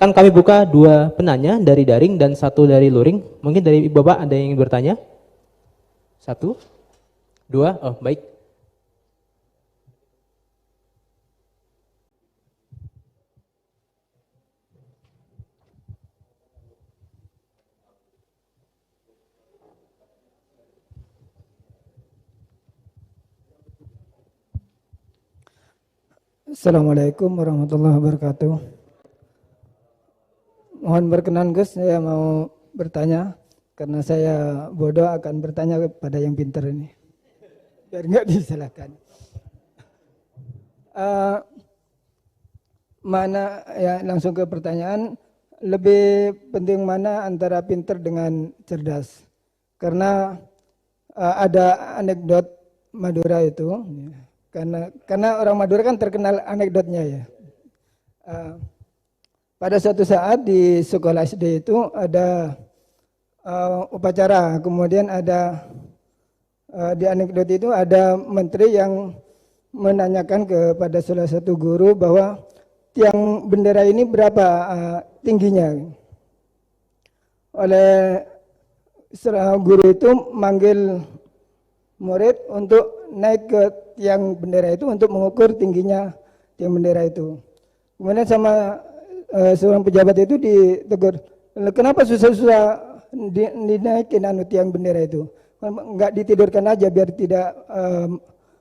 Kan kami buka 2 penanya dari daring dan 1 dari luring. Mungkin dari Bapak ada yang ingin bertanya? 1, 2, oh baik. Assalamualaikum warahmatullahi wabarakatuh. Mohon berkenan Gus, saya mau bertanya karena saya bodoh akan bertanya kepada yang pintar ini. Biar nggak disalahkan. Mana ya langsung ke pertanyaan, lebih penting mana antara pintar dengan cerdas? Karena ada anekdot Madura itu. Karena orang Madura kan terkenal anekdotnya ya. Pada suatu saat di sekolah SD itu ada upacara, kemudian ada di anekdot itu ada menteri yang menanyakan kepada salah satu guru bahwa tiang bendera ini berapa tingginya. Oleh guru itu manggil murid untuk naik ke tiang bendera itu untuk mengukur tingginya tiang bendera itu. Kemudian sama seorang pejabat itu ditegur, kenapa susah-susah dinaikin tiang bendera itu? Enggak ditidurkan aja biar tidak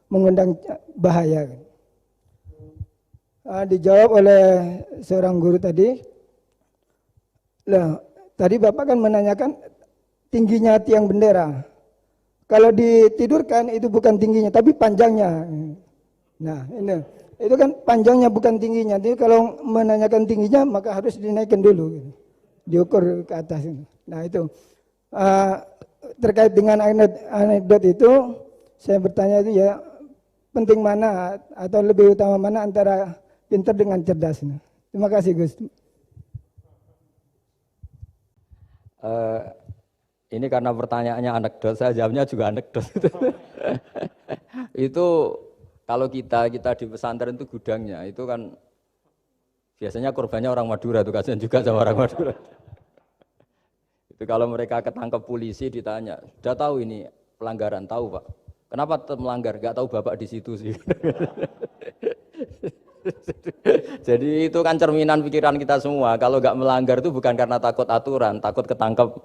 mengundang bahaya. Dijawab oleh seorang guru tadi, tadi Bapak kan menanyakan tingginya tiang bendera. Kalau ditidurkan itu bukan tingginya, tapi panjangnya. Nah, ini itu kan panjangnya bukan tingginya. Jadi kalau menanyakan tingginya maka harus dinaikkan dulu, diukur ke atas. Nah itu terkait dengan anekdot itu, saya bertanya itu ya penting mana atau lebih utama mana antara pintar dengan cerdas. Terima kasih Gus. Ini karena pertanyaannya anekdot, saya jawabnya juga anekdot. Itu kalau kita di pesantren itu gudangnya, itu kan biasanya korbannya orang Madura, itu kasihan juga sama orang Madura. Itu kalau mereka ketangkep polisi ditanya, sudah tahu ini pelanggaran, tahu Pak? Kenapa tetap melanggar? Gak tahu Bapak di situ sih. Jadi itu kan cerminan pikiran kita semua. Kalau gak melanggar itu bukan karena takut aturan, takut ketangkep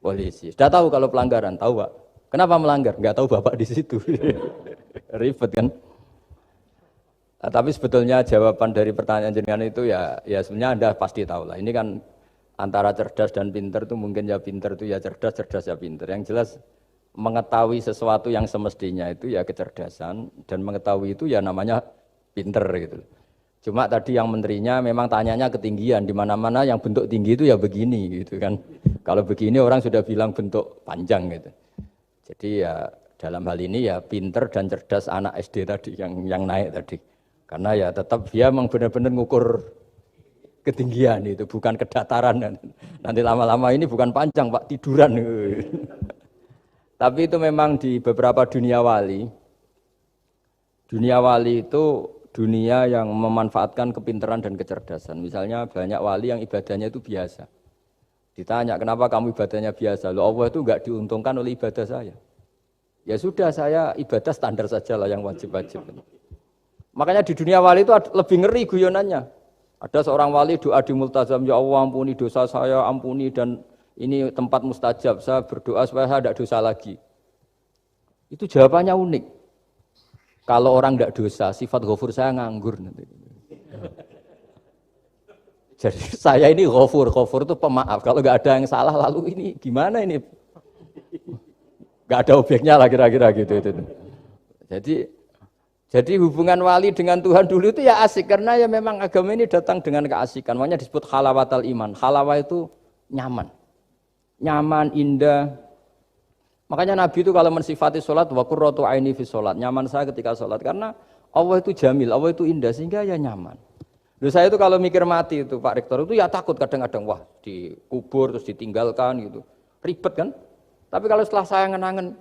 polisi. Sudah tahu kalau pelanggaran, tahu Pak. Kenapa melanggar? Enggak tahu Bapak di situ. Ribet kan? Nah, tapi sebetulnya jawaban dari pertanyaan jenengan itu ya sebenarnya Anda pasti tahu lah. Ini kan antara cerdas dan pinter itu mungkin ya pinter itu ya cerdas, cerdas ya pinter. Yang jelas mengetahui sesuatu yang semestinya itu ya kecerdasan, dan mengetahui itu ya namanya pinter gitu. Cuma tadi yang menterinya memang tanyanya ketinggian, di mana-mana yang bentuk tinggi itu ya begini gitu kan. Kalau begini orang sudah bilang bentuk panjang gitu. Jadi ya dalam hal ini ya pinter dan cerdas anak SD tadi yang naik tadi. Karena ya tetap dia memang benar-benar ngukur ketinggian itu, bukan kedataran. Nanti lama-lama ini bukan panjang Pak, tiduran. Tapi itu memang di beberapa dunia wali itu dunia yang memanfaatkan kepintaran dan kecerdasan. Misalnya banyak wali yang ibadahnya itu biasa. Ditanya, kenapa kamu ibadahnya biasa? Loh, Allah itu enggak diuntungkan oleh ibadah saya. Ya sudah, saya ibadah standar saja lah yang wajib-wajib. Makanya di dunia wali itu lebih ngeri guyonannya. Ada seorang wali doa di multazam, ya Allah ampuni dosa saya, ampuni, dan ini tempat mustajab, saya berdoa supaya saya tidak dosa lagi. Itu jawabannya unik. Kalau orang tidak dosa, sifat ghafur saya nganggur nanti. Jadi saya ini ghafur itu pemaaf. Kalau nggak ada yang salah, lalu ini gimana ini? Nggak ada objeknya lah kira-kira gitu. Jadi hubungan wali dengan Tuhan dulu itu ya asik, karena ya memang agama ini datang dengan keasikan. Makanya disebut halawatal iman. Halawah itu nyaman, indah. Makanya Nabi itu kalau mensifati sholat, wa qurratu aini fi sholat, nyaman saya ketika sholat, karena Allah itu jamil, Allah itu indah, sehingga ya nyaman. Lalu saya itu kalau mikir mati itu Pak Rektor itu ya takut kadang-kadang, wah dikubur terus ditinggalkan gitu, ribet kan. Tapi kalau setelah saya ngenangen,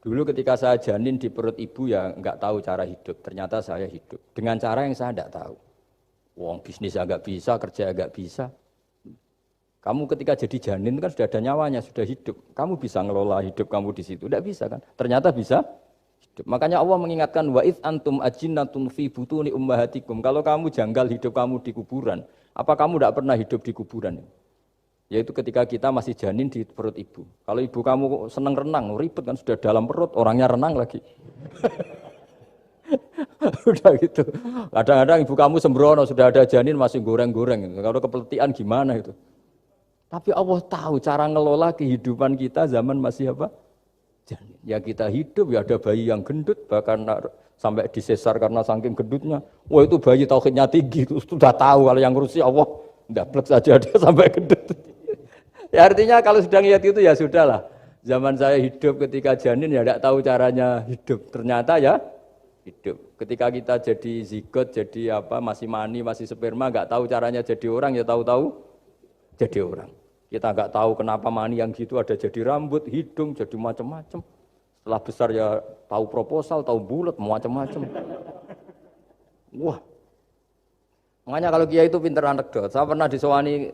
dulu ketika saya janin di perut ibu ya nggak tahu cara hidup, ternyata saya hidup dengan cara yang saya nggak tahu. Wong bisnis agak bisa, kerja agak bisa. Kamu ketika jadi janin kan sudah ada nyawanya, sudah hidup. Kamu bisa ngelola hidup kamu di situ. Tidak bisa kan? Ternyata bisa hidup. Makanya Allah mengingatkan wa id antum ajinnatun fi butuni ummahatikum. Kalau kamu janggal hidup kamu di kuburan, apa kamu tidak pernah hidup di kuburan? Yaitu ketika kita masih janin di perut ibu. Kalau ibu kamu senang renang, ribet kan sudah dalam perut, orangnya renang lagi. Udah gitu. Kadang-kadang ibu kamu sembrono, sudah ada janin masih goreng-goreng. Gitu. Kalau kepeletian gimana itu? Tapi Allah tahu cara ngelola kehidupan kita zaman masih apa? Janin. Ya kita hidup, ya ada bayi yang gendut, bahkan sampai disesar karena saking gendutnya. Wah itu bayi tauhidnya tinggi, itu sudah tahu kalau yang ngurusi Allah. Ndablek saja dia sampai gendut. Ya artinya kalau sudah ngeliat itu ya sudahlah. Zaman saya hidup ketika janin ya tidak tahu caranya hidup. Ternyata ya hidup. Ketika kita jadi zigot, jadi apa masih mani, masih sperma, nggak tahu caranya jadi orang ya tahu-tahu jadi orang. Kita nggak tahu kenapa mani yang gitu ada jadi rambut, hidung, jadi macam-macam. Setelah besar ya tahu proposal, tahu bulat, macam-macam. Wah. Makanya kalau kiai itu pinter anekdot. Saya pernah disowani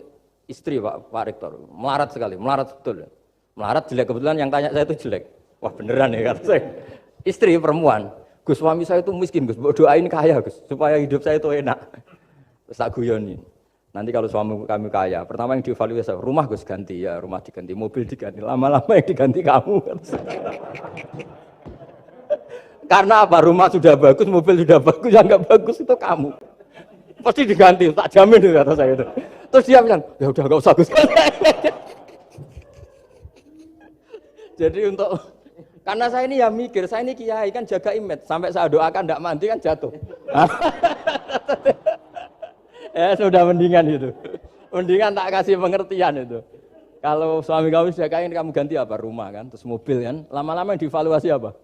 istri Pak Rektor, melarat sekali, melarat betul. Melarat jelek, kebetulan yang tanya saya itu jelek. Wah beneran ya kata saya. Istri perempuan, Gus suami saya itu miskin Gus, doain kaya Gus, supaya hidup saya itu enak. Terus tak guyonin. Nanti kalau suami kami kaya, pertama yang dievaluasi rumah Gus ganti, ya rumah diganti, mobil diganti, lama-lama yang diganti kamu. Karena apa? Rumah sudah bagus, mobil sudah bagus, yang nggak bagus itu kamu. Pasti diganti, tak jamin itu kata saya itu. Terus dia bilang, ya udah nggak usah Gus. Jadi untuk, karena saya ini ya mikir, saya ini kiai kan jaga image, sampai saya doakan tidak mandi kan jatuh. Ya sudah mendingan itu, mendingan tak kasih pengertian itu. Kalau suami kamu sudah kaya, kamu ganti apa? Rumah kan, terus mobil kan, lama-lama yang dievaluasi apa?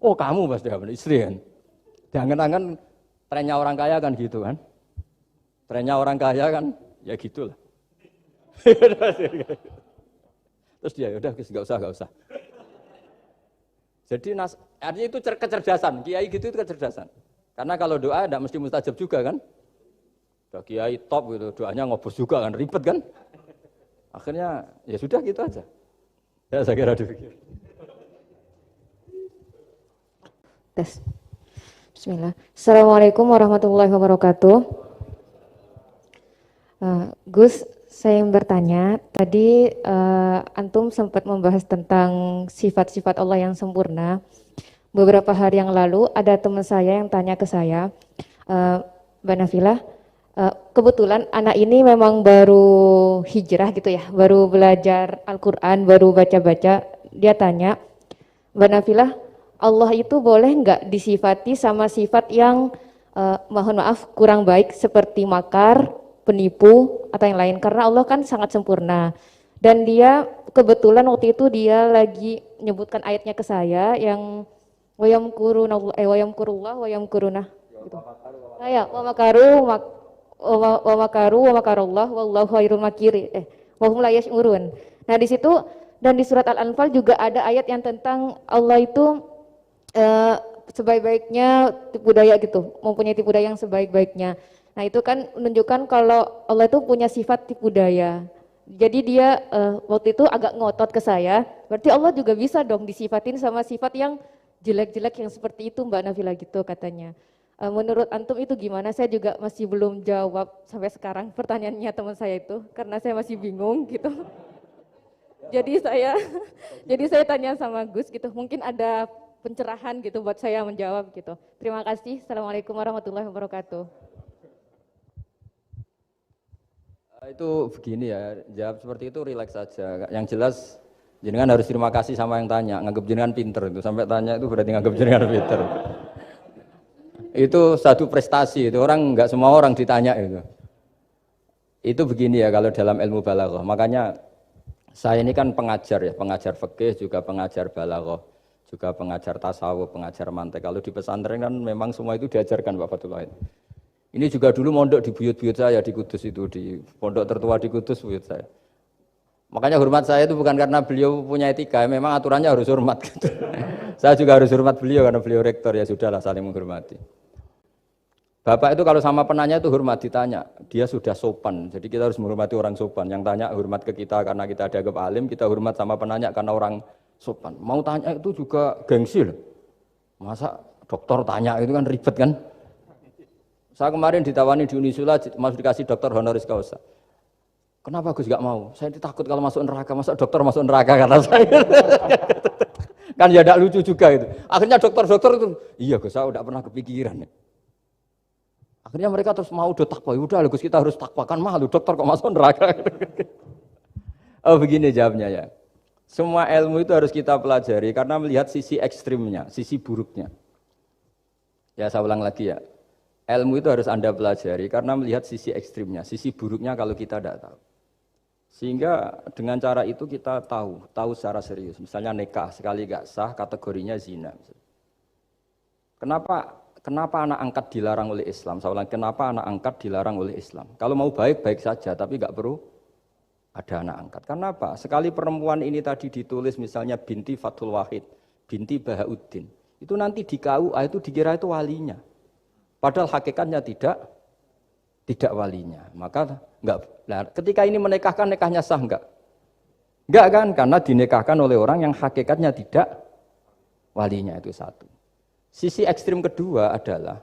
Oh kamu pasti apa? Istri kan. Jangan-jangan trennya orang kaya kan gitu kan. Trennya orang kaya kan, ya gitulah. Terus dia udah nggak usah. Jadi artinya itu kecerdasan, kiai gitu itu kecerdasan. Karena kalau doa tidak mesti mustajab juga kan. Udah kiai top gitu, doanya ngobos juga kan, ribet kan. Akhirnya ya sudah gitu aja. Ya saya kira dipikir. Tes. Bismillah. Assalamualaikum warahmatullahi wabarakatuh. Gus, saya yang bertanya, tadi Antum sempat membahas tentang sifat-sifat Allah yang sempurna. Beberapa hari yang lalu ada teman saya yang tanya ke saya, Mbak Nafilah, kebetulan anak ini memang baru hijrah gitu ya, baru belajar Al-Quran, baru baca-baca. Dia tanya, Mbak Nafilah, Allah itu boleh nggak disifati sama sifat yang mohon maaf kurang baik seperti makar, penipu atau yang lain, karena Allah kan sangat sempurna. Dan dia kebetulan waktu itu dia lagi menyebutkan ayatnya ke saya yang wayamkurullah gitu. Nah ya, wa makarullah wallahu khairul makiri. Wa hum la yash'urun. Nah di situ dan di surat Al-Anfal juga ada ayat yang tentang Allah itu sebaik-baiknya tipu daya gitu, mempunyai tipu daya yang sebaik-baiknya. Nah itu kan menunjukkan kalau Allah itu punya sifat tipu daya. Jadi dia waktu itu agak ngotot ke saya, berarti Allah juga bisa dong disifatin sama sifat yang jelek-jelek yang seperti itu Mbak Nafila gitu katanya. Menurut Antum itu gimana? Saya juga masih belum jawab sampai sekarang pertanyaannya teman saya itu, karena saya masih bingung gitu. Jadi saya tanya sama Gus gitu, mungkin ada pencerahan gitu buat saya menjawab gitu. Terima kasih. Assalamualaikum warahmatullahi wabarakatuh. Itu begini ya, jawab seperti itu rileks saja. Yang jelas jenengan harus terima kasih sama yang tanya, nganggap jenengan pinter itu. Sampai tanya itu berarti nganggap jenengan pinter. Itu satu prestasi, itu orang nggak semua orang ditanya itu. Itu begini ya kalau dalam ilmu balaghah. Makanya saya ini kan pengajar ya, pengajar fikih juga pengajar balaghah, juga pengajar tasawuf, pengajar mantek. Kalau di pesantren kan memang semua itu diajarkan Pak Fatullah. Ini juga dulu mondok di buyut-buyut saya di Kudus itu, di pondok tertua di Kudus buyut saya. Makanya hormat saya itu bukan karena beliau punya etika, memang aturannya harus hormat gitu. Saya juga harus hormat beliau karena beliau rektor, ya sudahlah saling menghormati. Bapak itu kalau sama penanya itu hormat ditanya, dia sudah sopan. Jadi kita harus menghormati orang sopan. Yang tanya hormat ke kita karena kita dianggap alim, kita hormat sama penanya karena orang sopan. Mau tanya itu juga gengsi loh. Masa dokter tanya itu kan ribet kan? Saya kemarin ditawani di Unisula, masuk dikasih dokter honoris causa. Kenapa Gus gak mau? Saya takut kalau masuk neraka, masa dokter masuk neraka karena saya. Kan ya tidak lucu juga itu. Akhirnya dokter-dokter itu, iya Gus, saya udah pernah kepikiran. Akhirnya mereka terus mau udah takwa, udah Gus kita harus takwa, kan malu dokter kok masuk neraka. Oh begini jawabnya ya. Semua ilmu itu harus kita pelajari karena melihat sisi ekstrimnya, sisi buruknya. Ya saya ulang lagi ya. Ilmu itu harus Anda pelajari karena melihat sisi ekstrimnya, sisi buruknya kalau kita tidak tahu. Sehingga dengan cara itu kita tahu secara serius. Misalnya nikah sekali gak sah kategorinya zina. Kenapa anak angkat dilarang oleh Islam? Saya ulang, kenapa anak angkat dilarang oleh Islam? Kalau mau baik saja, tapi gak perlu ada anak angkat. Karena apa? Sekali perempuan ini tadi ditulis misalnya binti Fathul Wahid, binti Bahauddin. Itu nanti di KUA itu dikira itu walinya. Padahal hakikatnya tidak walinya. Maka enggak. Nah, ketika ini menikahkan, nikahnya sah enggak? Enggak kan? Karena dinikahkan oleh orang yang hakikatnya tidak walinya, itu satu. Sisi ekstrim kedua adalah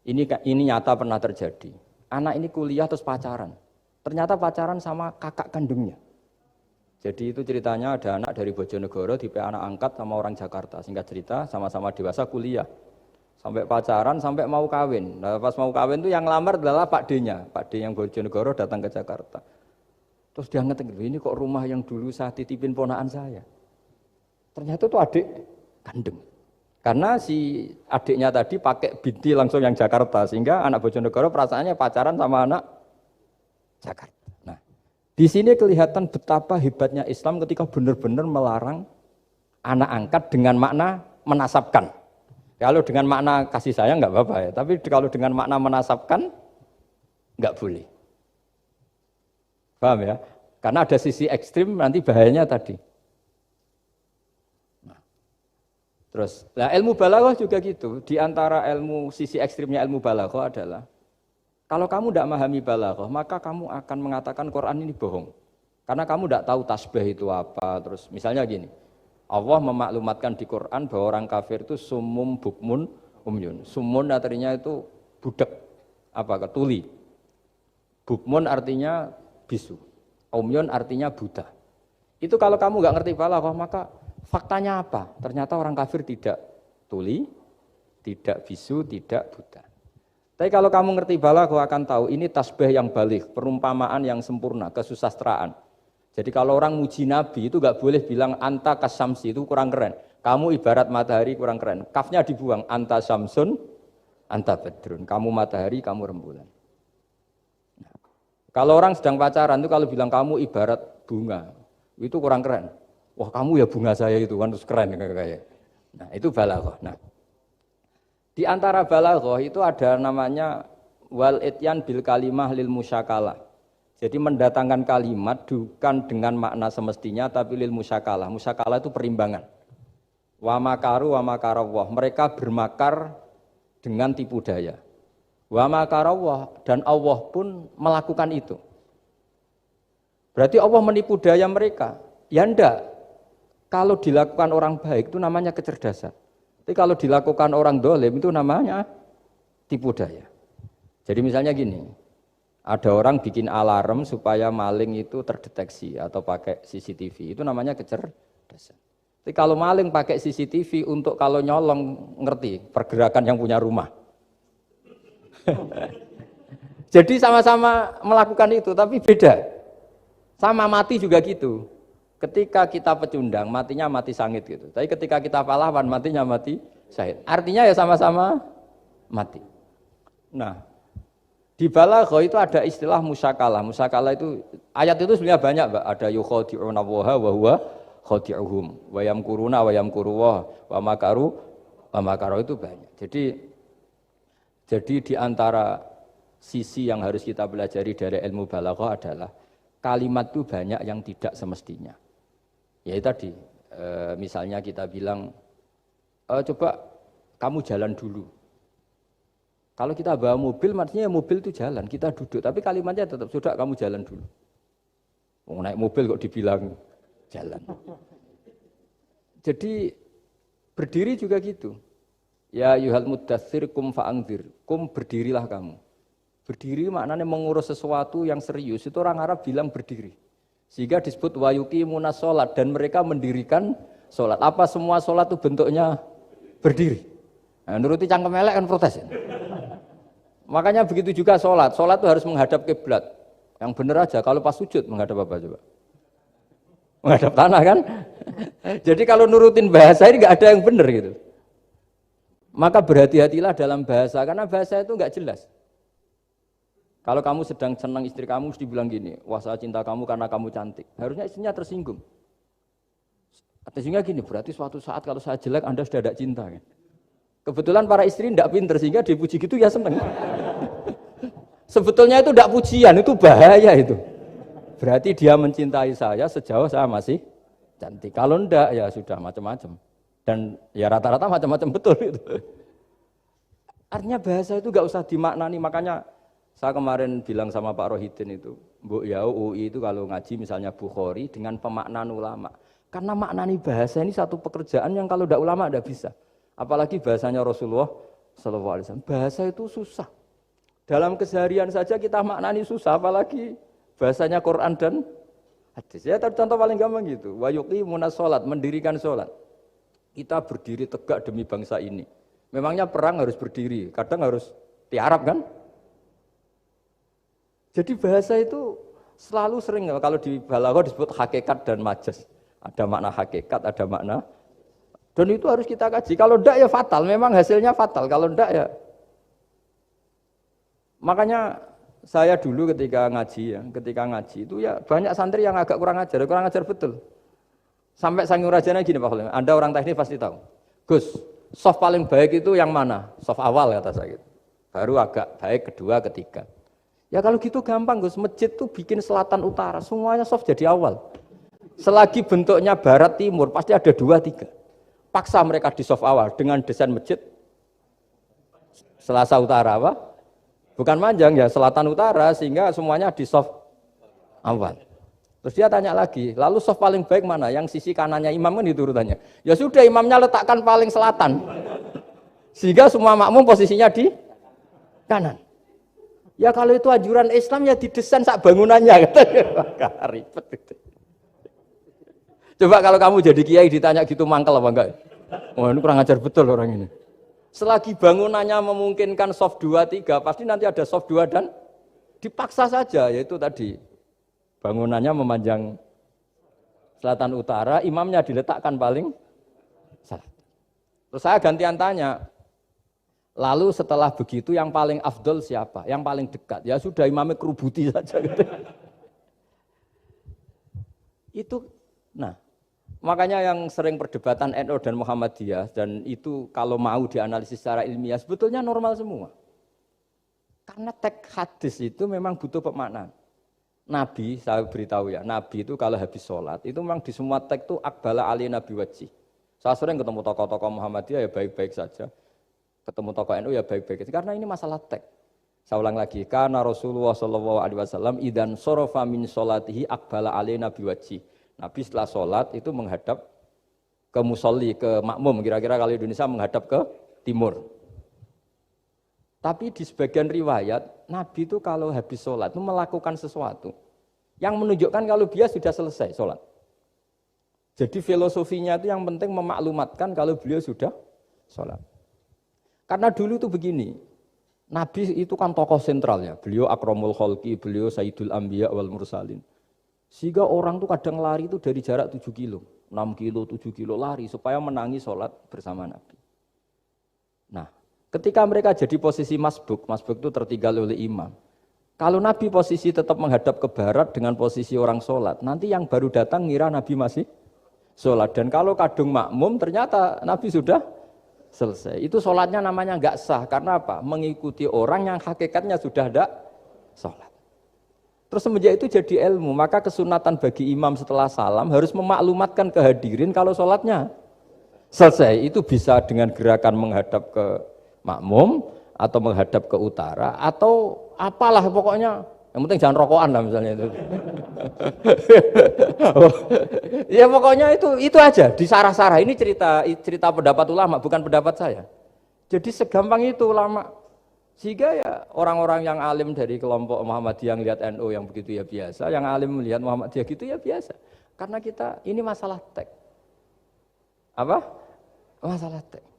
ini nyata pernah terjadi. Anak ini kuliah terus pacaran. Ternyata pacaran sama kakak kandungnya. Jadi itu ceritanya ada anak dari Bojonegoro tipe anak angkat sama orang Jakarta. Singkat cerita sama-sama dewasa kuliah. Sampai pacaran, sampai mau kawin. Nah, pas mau kawin itu yang lamar adalah Pak D-nya. Pak D yang Bojonegoro datang ke Jakarta. Terus dia ngetik, ini kok rumah yang dulu saya titipin ponakan saya. Ternyata itu adik kandung. Karena si adiknya tadi pakai binti langsung yang Jakarta. Sehingga anak Bojonegoro perasaannya pacaran sama anak Jakarta. Nah, di sini kelihatan betapa hebatnya Islam ketika benar-benar melarang anak angkat dengan makna menasabkan. Kalau dengan makna kasih sayang nggak apa-apa ya, tapi kalau dengan makna menasabkan nggak boleh. Paham ya? Karena ada sisi ekstrim nanti bahayanya tadi. Nah, terus, ilmu balaghah juga gitu. Di antara ilmu sisi ekstrimnya ilmu balaghah adalah kalau kamu tidak memahami balaghah, maka kamu akan mengatakan Quran ini bohong. Karena kamu tidak tahu tasbih itu apa. Terus misalnya gini. Allah memaklumatkan di Quran bahwa orang kafir itu sumum bukmun umyun. Sumun artinya itu budak, tuli. Bukmun artinya bisu. Umyun artinya buta. Itu kalau kamu nggak ngerti balaghah, maka faktanya apa? Ternyata orang kafir tidak tuli, tidak bisu, tidak buta. Tapi kalau kamu ngerti balaghah akan tahu ini tasbih yang baligh, perumpamaan yang sempurna, kesusastraan. Jadi kalau orang muji Nabi itu nggak boleh bilang anta kasamsi, itu kurang keren. Kamu ibarat matahari kurang keren. Kafnya dibuang, anta samsun, anta badrun. Kamu matahari, kamu rembulan. Nah, kalau orang sedang pacaran itu kalau bilang kamu ibarat bunga, itu kurang keren. Wah kamu ya bunga saya itu kan terus keren kayak. Nah itu balaghah. Nah di antara balaghah itu ada namanya wal ityan bil kalimah lil musyakalah. Jadi mendatangkan kalimat bukan dengan makna semestinya tapi lil musyakalah. Musyakalah itu perimbangan. Wa makaru wa makarawah. Mereka bermakar dengan tipu daya. Wa makarawah dan Allah pun melakukan itu. Berarti Allah menipu daya mereka. Ya enggak. Kalau dilakukan orang baik itu namanya kecerdasan. Tapi kalau dilakukan orang dolim itu namanya tipu daya. Jadi misalnya gini. Ada orang bikin alarm supaya maling itu terdeteksi atau pakai CCTV. Itu namanya kecerdasan. Tapi kalau maling pakai CCTV untuk kalau nyolong ngerti pergerakan yang punya rumah. Jadi sama-sama melakukan itu tapi beda. Sama mati juga gitu. Ketika kita pecundang matinya mati sangit gitu. Tapi ketika kita pahlawan matinya mati syahid. Artinya ya sama-sama mati. Nah, di balaghah itu ada istilah musyakalah. Musyakalah itu ayat itu sebenarnya banyak, Mbak. Ada yukhadi'una Allaha wa huwa khadi'uhum wa yamkuruna wa yamkurullah wa makaru itu banyak. Jadi di antara sisi yang harus kita pelajari dari ilmu balaghah adalah kalimat itu banyak yang tidak semestinya. Ya tadi misalnya kita bilang coba kamu jalan dulu. Kalau kita bawa mobil, maksudnya mobil itu jalan, kita duduk. Tapi kalimatnya tetap, sudah kamu jalan dulu. Mau naik mobil kok dibilang jalan. Jadi berdiri juga gitu. Ya yuhal muddatsir kum fa'angdir. Kum berdirilah kamu. Berdiri maknanya mengurus sesuatu yang serius. Itu orang Arab bilang berdiri. Sehingga disebut wayuki munas sholat. Dan mereka mendirikan sholat. Apa semua sholat itu bentuknya berdiri? Nah, nuruti cangkem elek kan protes ya? Makanya begitu juga sholat. Sholat itu harus menghadap kiblat. Yang benar aja, kalau pas sujud menghadap apa coba? Menghadap tanah kan? Jadi kalau nurutin bahasa ini nggak ada yang benar gitu. Maka berhati-hatilah dalam bahasa, karena bahasa itu nggak jelas. Kalau kamu sedang senang istri kamu, mesti bilang gini, wah saya cinta kamu karena kamu cantik. Harusnya istrinya tersinggung. Tersinggung gini, berarti suatu saat kalau saya jelek, Anda sudah tidak cinta kan? Kebetulan para istri tidak pinter sehingga dipuji gitu ya seneng. Sebetulnya itu tidak pujian, itu bahaya itu. Berarti dia mencintai saya sejauh saya masih cantik. Kalau enggak ya sudah macam-macam. Dan ya rata-rata macam-macam betul itu. Artinya bahasa itu enggak usah dimaknani. Makanya saya kemarin bilang sama Pak Rohidin itu, Mbok ya UI itu kalau ngaji misalnya Bukhari dengan pemaknaan ulama. Karena maknani bahasa ini satu pekerjaan yang kalau tidak ulama tidak bisa. Apalagi bahasanya Rasulullah SAW. Bahasa itu susah. Dalam keseharian saja kita maknani susah, apalagi bahasanya Quran dan hadis. Ya contoh paling gampang gitu. Wa yuqimuna sholat, mendirikan sholat. Kita berdiri tegak demi bangsa ini. Memangnya perang harus berdiri, kadang harus tiarap kan? Jadi bahasa itu selalu sering, kalau di balaghah disebut hakikat dan majas. Ada makna hakikat, ada makna. Dan itu harus kita kaji. Kalau enggak ya fatal, memang hasilnya fatal. Kalau enggak ya. Makanya saya dulu ketika ngaji itu ya banyak santri yang agak kurang ajar betul. Sampai saking rajanya gini Pak Khalil, Anda orang teknik pasti tahu. Gus, soft paling baik itu yang mana? Soft awal kata saya gitu. Baru agak baik kedua, ketiga. Ya kalau gitu gampang Gus, masjid tuh bikin selatan utara, semuanya soft jadi awal. Selagi bentuknya barat timur pasti ada 2, 3. Paksa mereka di soft awal dengan desain masjid selasa utara apa? Bukan panjang ya, selatan utara sehingga semuanya di soft awal. Terus dia tanya lagi, lalu soft paling baik mana? Yang sisi kanannya imam kan itu urutannya. Ya sudah imamnya letakkan paling selatan. Sehingga semua makmum posisinya di kanan. Ya kalau itu anjuran Islam ya didesain sak bangunannya katanya. Ribet gitu. Coba kalau kamu jadi kiai ditanya gitu mangkel apa enggak? Oh ini kurang ajar betul orang ini. Selagi bangunannya memungkinkan soft 2, 3, pasti nanti ada soft 2 dan dipaksa saja, yaitu tadi bangunannya memanjang selatan utara, imamnya diletakkan paling selatan. Terus saya gantian tanya, lalu setelah begitu yang paling afdol siapa? Yang paling dekat? Ya sudah imamnya kerubuti saja. Gitu. Itu, nah. Makanya yang sering perdebatan NU dan Muhammadiyah, dan itu kalau mau dianalisis secara ilmiah, sebetulnya normal semua. Karena teks hadis itu memang butuh pemaknaan. Nabi, saya beritahu ya, Nabi itu kalau habis sholat, itu memang di semua teks itu akbala ali nabi wajih. Saya sering ketemu tokoh-tokoh Muhammadiyah ya baik-baik saja. Ketemu tokoh NU ya baik-baik saja. Karena ini masalah teks. Saya ulang lagi, karena Rasulullah SAW idan sorofa min sholatihi akbala ali nabi wajih. Nabi setelah sholat itu menghadap ke musolli, ke makmum, kira-kira kalau Indonesia menghadap ke timur. Tapi di sebagian riwayat, Nabi itu kalau habis sholat itu melakukan sesuatu yang menunjukkan kalau dia sudah selesai sholat. Jadi filosofinya itu yang penting memaklumatkan kalau beliau sudah sholat. Karena dulu itu begini, Nabi itu kan tokoh sentral ya, beliau akramul khalqi, beliau sayyidul anbiya wal mursalin. Sehingga orang tuh kadang lari itu dari jarak 7 kilo, 6 kilo, 7 kilo lari supaya menangi sholat bersama Nabi. Nah, ketika mereka jadi posisi masbuk itu tertinggal oleh imam. Kalau Nabi posisi tetap menghadap ke barat dengan posisi orang sholat, nanti yang baru datang ngira Nabi masih sholat. Dan kalau kadung makmum ternyata Nabi sudah selesai. Itu sholatnya namanya nggak sah. Karena apa? Mengikuti orang yang hakikatnya sudah ada sholat. Terus semenjak itu jadi ilmu, maka kesunatan bagi imam setelah salam harus memaklumatkan ke hadirin kalau sholatnya selesai. Itu bisa dengan gerakan menghadap ke makmum, atau menghadap ke utara atau apalah pokoknya. Yang penting jangan rokokan lah misalnya itu. Ya pokoknya itu aja disarah-sarah. Ini cerita pendapat ulama bukan pendapat saya. Jadi segampang itu ulama. Sehingga ya orang-orang yang alim dari kelompok Muhammadiyah yang lihat NU yang begitu ya biasa, yang alim melihat Muhammadiyah gitu ya biasa. Karena kita ini masalah teks. Apa? Masalah teks.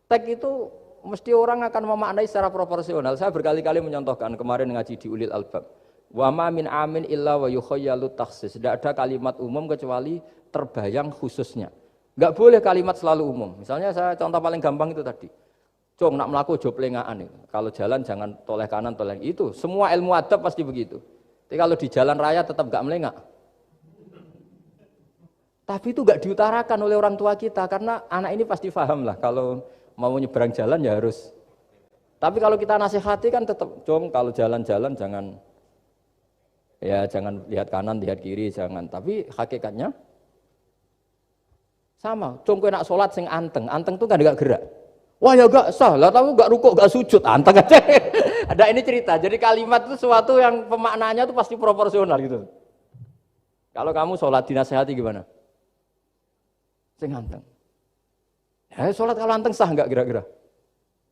Teks itu mesti orang akan memaknai secara proporsional. Saya berkali-kali menyontohkan kemarin ngaji di Ulil Albab. Wa ma min amin illa wa yukhayyalu takhsis. Tidak ada kalimat umum kecuali terbayang khususnya. Enggak boleh kalimat selalu umum. Misalnya saya contoh paling gampang itu tadi. Cung, nak melaku jo plengaan itu. Kalau jalan jangan toleh kanan, toleh itu. Semua ilmu adab pasti begitu. Tapi kalau di jalan raya tetap enggak melengak. Tapi itu enggak diutarakan oleh orang tua kita karena anak ini pasti paham lah kalau mau nyebrang jalan ya harus. Tapi kalau kita nasihati kan tetap, Cung, kalau jalan-jalan jangan lihat kanan, lihat kiri, jangan. Tapi hakikatnya sama. Cung, kowe nak sholat sing anteng tuh kan enggak gerak. Wah ya gak sah, lah tahu gak rukuk, gak sujud, anteng aja. Ada ini cerita, jadi kalimat itu sesuatu yang pemaknaannya itu pasti proporsional gitu. Kalau kamu sholat dinasehati gimana? Sing anteng. Ya sholat kalau anteng sah gak kira-kira?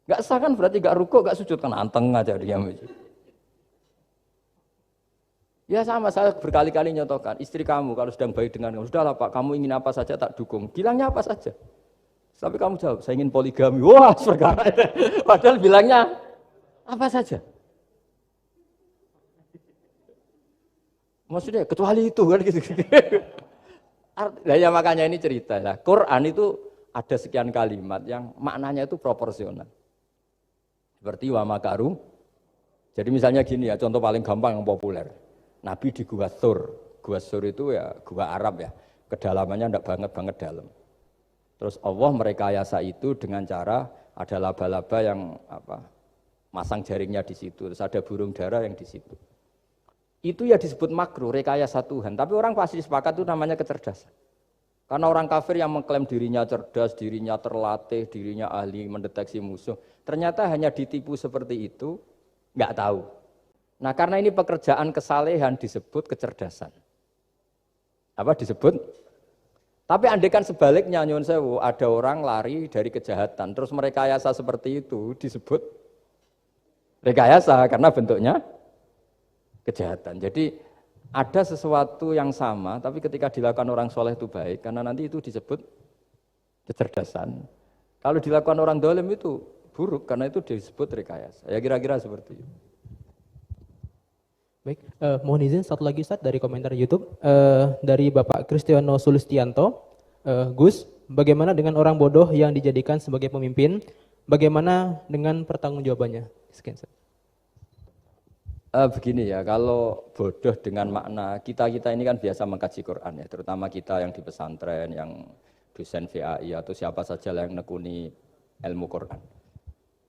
Gak sah kan berarti gak rukuk, gak sujud, kan anteng aja diam aja. Ya sama, saya berkali-kali nyontohkan, istri kamu kalau sedang baik dengan kamu, sudahlah Pak, kamu ingin apa saja tak dukung, bilangnya apa saja. Tapi kamu jawab, saya ingin poligami. Wah, perkara itu. Padahal bilangnya apa saja. Maksudnya kecuali itu kan gitu. Nah, ya makanya ini cerita ya. Quran itu ada sekian kalimat yang maknanya itu proporsional. Seperti wa makaru. Jadi misalnya gini ya, contoh paling gampang yang populer. Nabi di Gua Thur. Gua Thur itu ya gua Arab ya. Kedalamannya enggak banget dalam. Terus Allah merekayasa itu dengan cara ada laba-laba yang masang jaringnya di situ, terus ada burung dara yang di situ. Itu ya disebut makruh, rekayasa Tuhan. Tapi orang pasti sepakat itu namanya kecerdasan. Karena orang kafir yang mengklaim dirinya cerdas, dirinya terlatih, dirinya ahli mendeteksi musuh, ternyata hanya ditipu seperti itu, nggak tahu. Nah karena ini pekerjaan kesalehan disebut kecerdasan. Apa disebut? Tapi andaikan sebaliknya, nyuwun sewu, ada orang lari dari kejahatan, terus merekayasa seperti itu disebut rekayasa karena bentuknya kejahatan. Jadi ada sesuatu yang sama, tapi ketika dilakukan orang soleh itu baik, karena nanti itu disebut kecerdasan. Kalau dilakukan orang dolim itu buruk, karena itu disebut rekayasa. Ya kira-kira seperti itu. Baik, mohon izin satu lagi Ustaz dari komentar YouTube dari Bapak Kristiano Sulistianto. Gus, bagaimana dengan orang bodoh yang dijadikan sebagai pemimpin? Bagaimana dengan pertanggungjawabannya? Sekian Ustaz. Begini ya, kalau bodoh dengan makna kita ini kan biasa mengkaji Quran ya, terutama kita yang di pesantren, yang dosen VAI atau siapa saja yang nekuni ilmu Quran.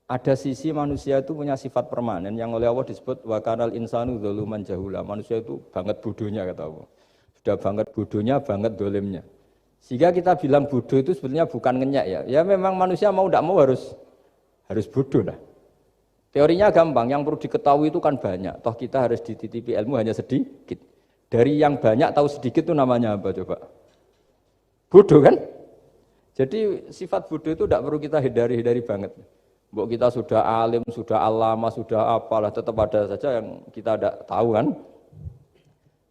Ada sisi manusia itu punya sifat permanen yang oleh Allah disebut wa kanal insanu dzaluman jahula. Manusia itu banget bodohnya kata Allah. Sudah banget bodohnya, banget dolimnya. Sehingga kita bilang bodoh itu sebetulnya bukan ngenyak ya. Ya memang manusia mau tidak mau harus bodoh lah. Teorinya gampang, yang perlu diketahui itu kan banyak. Toh kita harus dititipi ilmu hanya sedikit. Dari yang banyak tahu sedikit itu namanya apa coba? Bodoh kan? Jadi sifat bodoh itu tidak perlu kita hindari banget. Mbok kita sudah alim, sudah alama, sudah apalah, tetap ada saja yang kita tidak tahu kan.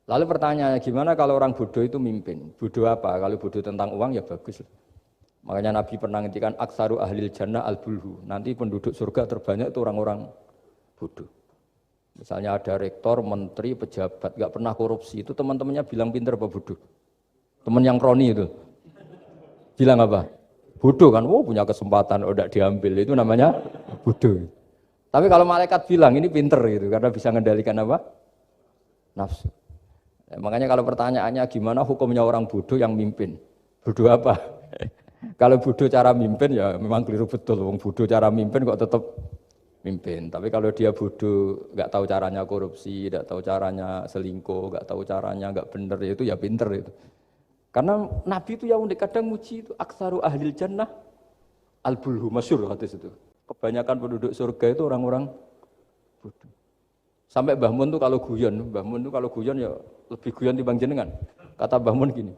Lalu pertanyaannya, gimana kalau orang bodoh itu mimpin? Bodoh apa? Kalau bodoh tentang uang ya bagus. Makanya Nabi pernah ngendikan aksaru ahlil jannah al-bulhu. Nanti penduduk surga terbanyak itu orang-orang bodoh. Misalnya ada rektor, menteri, pejabat, nggak pernah korupsi. Itu teman-temannya bilang pinter apa bodoh? Teman yang kroni itu. Bilang apa? Bodoh kan, punya kesempatan, tidak diambil, itu namanya bodoh. Tapi kalau malaikat bilang ini pinter gitu, karena bisa mengendalikan apa? Nafsu. Makanya kalau pertanyaannya gimana hukumnya orang bodoh yang mimpin? Bodoh apa? Kalau bodoh cara mimpin ya memang keliru betul. Wong bodoh cara mimpin kok tetap mimpin. Tapi kalau dia bodoh, nggak tahu caranya korupsi, nggak tahu caranya selingkuh, nggak tahu caranya nggak bener, itu ya pinter itu. Karena Nabi itu yang unik kadang muji itu aksaru ahlil jannah al-bulhu, masyhur hadis itu. Kebanyakan penduduk surga itu orang-orang bodoh. Sampai Mbah Mun tuh kalau guyon ya lebih guyon timbang jenengan. Kata Mbah Mun gini,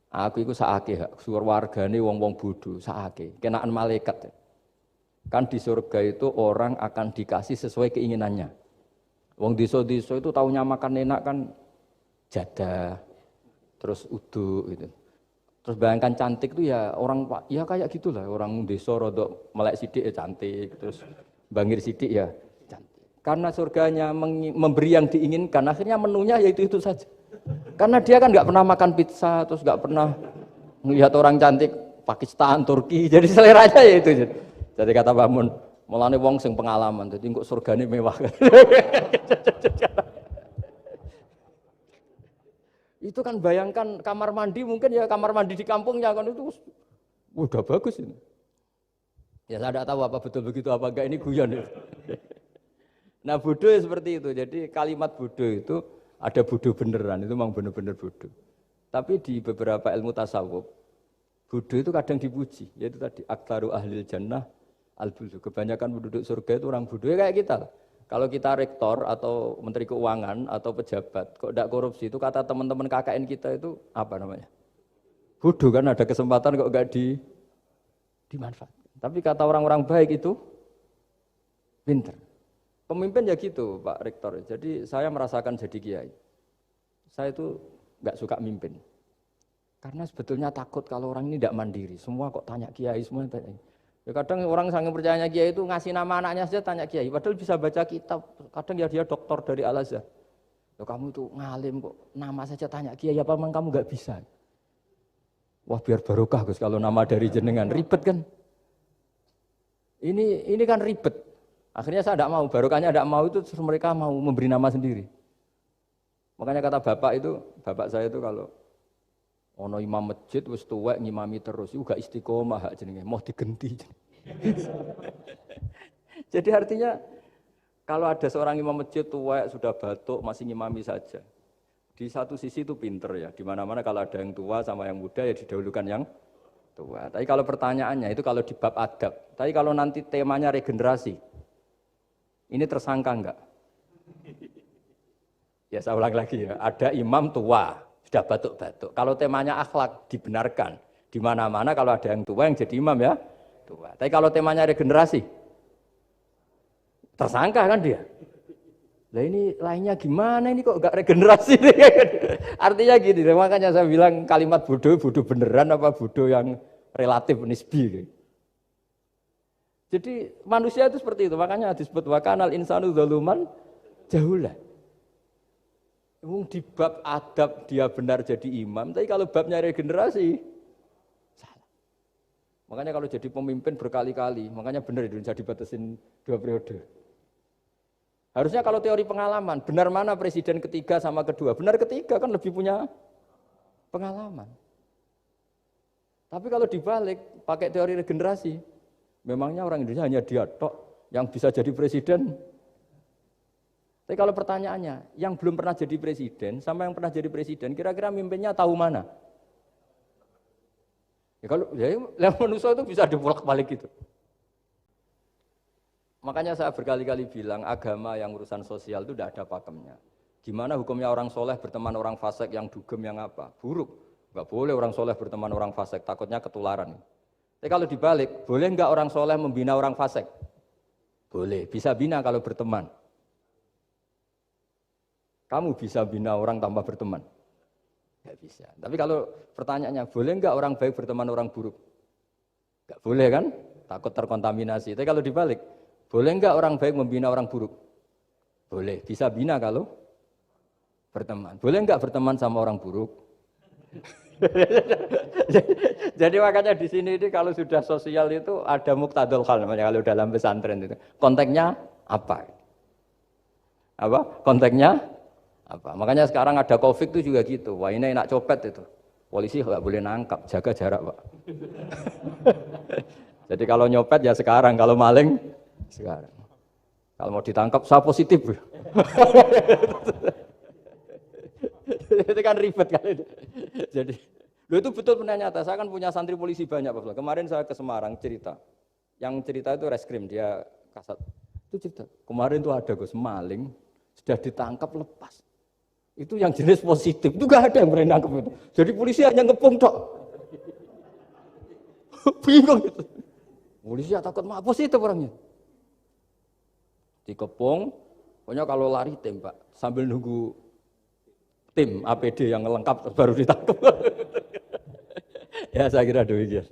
aku iku sakake hak suwar wargane wong-wong bodoh, sakake. Kenaan malaikat. Kan di surga itu orang akan dikasih sesuai keinginannya. Wong desa-desa itu taunya makan enak kan jadah, terus uduk gitu. Terus bayangkan cantik tuh ya orang ya kayak gitulah orang desa rodok melek sidik ya cantik, terus bangir sidik ya cantik. Karena surganya memberi yang diinginkan, akhirnya menunya ya itu saja. Karena dia kan nggak pernah makan pizza, terus nggak pernah melihat orang cantik Pakistan, Turki, jadi seleranya ya itu. Jadi kata Mbah Mun, mulane wong sing pengalaman, jadi kok surgane mewah. Itu kan bayangkan kamar mandi mungkin ya kamar mandi di kampungnya kan itu udah bagus ini. Ya saya tidak tahu apa betul begitu apa enggak, ini guyon. Nah bodoh ya seperti itu. Jadi kalimat bodoh itu ada bodoh beneran, itu memang benar-benar bodoh. Tapi di beberapa ilmu tasawuf, bodoh itu kadang dipuji. Yaitu tadi aktsaru ahlil jannah al-buldu. Kebanyakan penduduk surga itu orang bodoh ya kayak kita lah. Kalau kita rektor atau menteri keuangan atau pejabat, kok tidak korupsi itu kata teman-teman KKN kita itu apa namanya? Bodoh kan ada kesempatan kok enggak dimanfaatkan. Tapi kata orang-orang baik itu pinter. Pemimpin ya gitu Pak Rektor. Jadi saya merasakan jadi kiai. Saya itu enggak suka mimpin. Karena sebetulnya takut kalau orang ini tidak mandiri. Semua kok tanya kiai, semua tanya. Ya kadang orang sangat percayanya kiai itu ngasih nama anaknya saja tanya kiai, padahal bisa baca kitab. Kadang ya dia doktor dari Al-Azhar. Ya kamu itu ngalim kok nama saja tanya kiai, apa memang kamu nggak bisa? Wah biar barokah Gus kalau nama dari jenengan, ribet kan? Ini kan ribet. Akhirnya saya tidak mau, barokahnya tidak mau itu terus mereka mau memberi nama sendiri. Makanya kata bapak saya itu kalau ono imam masjid wis tuwek ngimami terus iku gak istiqomah hak jenenge mau digenti. Jadi artinya kalau ada seorang imam masjid tuwek sudah batuk masih ngimami saja. Di satu sisi itu pinter ya, di mana-mana kalau ada yang tua sama yang muda ya didahulukan yang tua. Tapi kalau pertanyaannya itu kalau di bab adab. Tapi kalau nanti temanya regenerasi. Ini tersangka enggak? Ya saya ulang lagi ya, ada imam tua sudah batuk-batuk. Kalau temanya akhlak dibenarkan. Di mana-mana kalau ada yang tua yang jadi imam ya tua. Tapi kalau temanya regenerasi, tersangka kan dia. Lah ini lainnya gimana ini kok enggak regenerasi? Artinya gini, makanya saya bilang kalimat bodoh beneran apa bodoh yang relatif nisbi. Jadi manusia itu seperti itu, makanya disebut wa kanal insanu zaluman jahula. Di bab adab dia benar jadi imam, tapi kalau babnya regenerasi salah. Makanya kalau jadi pemimpin berkali-kali, makanya benar Indonesia dibatasin 2 periode. Harusnya kalau teori pengalaman, benar mana presiden ketiga sama kedua? Benar ketiga kan lebih punya pengalaman. Tapi kalau dibalik, pakai teori regenerasi, memangnya orang Indonesia hanya dia tok yang bisa jadi presiden. Tapi kalau pertanyaannya, yang belum pernah jadi presiden sama yang pernah jadi presiden, kira-kira mimpinnya tahu mana? Ya kalau manusia itu bisa dibolak-balik gitu. Makanya saya berkali-kali bilang agama yang urusan sosial itu tidak ada pakemnya. Gimana hukumnya orang soleh berteman orang fasik yang dugem yang apa? Buruk. Enggak boleh orang soleh berteman orang fasik, takutnya ketularan. Tapi kalau dibalik, boleh enggak orang soleh membina orang fasik? Boleh, bisa bina kalau berteman. Kamu bisa bina orang tanpa berteman? Enggak bisa. Tapi kalau pertanyaannya, boleh enggak orang baik berteman orang buruk? Enggak boleh kan? Takut terkontaminasi. Tapi kalau dibalik, boleh enggak orang baik membina orang buruk? Boleh. Bisa bina kalau berteman. Boleh enggak berteman sama orang buruk? Jadi makanya di sini ini kalau sudah sosial itu ada muktadul hal namanya kalau dalam pesantren itu. Konteksnya apa? Apa? Konteksnya apa? Makanya sekarang ada Covid itu juga gitu. Wah ini enak copet itu. Polisi nggak boleh nangkap, jaga jarak Pak. Jadi kalau nyopet ya sekarang, kalau maling sekarang. Kalau mau ditangkap saya positif. Itu kan ribet kan itu. Jadi, itu betul benar nyata. Saya kan punya santri polisi banyak Pak. Kemarin saya ke Semarang cerita. Yang cerita itu reskrim, dia kasat. Itu cerita, kemarin tuh ada Gus maling, sudah ditangkap lepas. Itu yang jenis positif, itu gak ada yang berani nangkep itu. Jadi polisi hanya ngepung tok. Bingung gitu. Polisi takut mah positif orangnya. Dikepung, pokoknya kalau lari tembak sambil nunggu tim APD yang lengkap baru ditangkap. Ya saya kira demikian.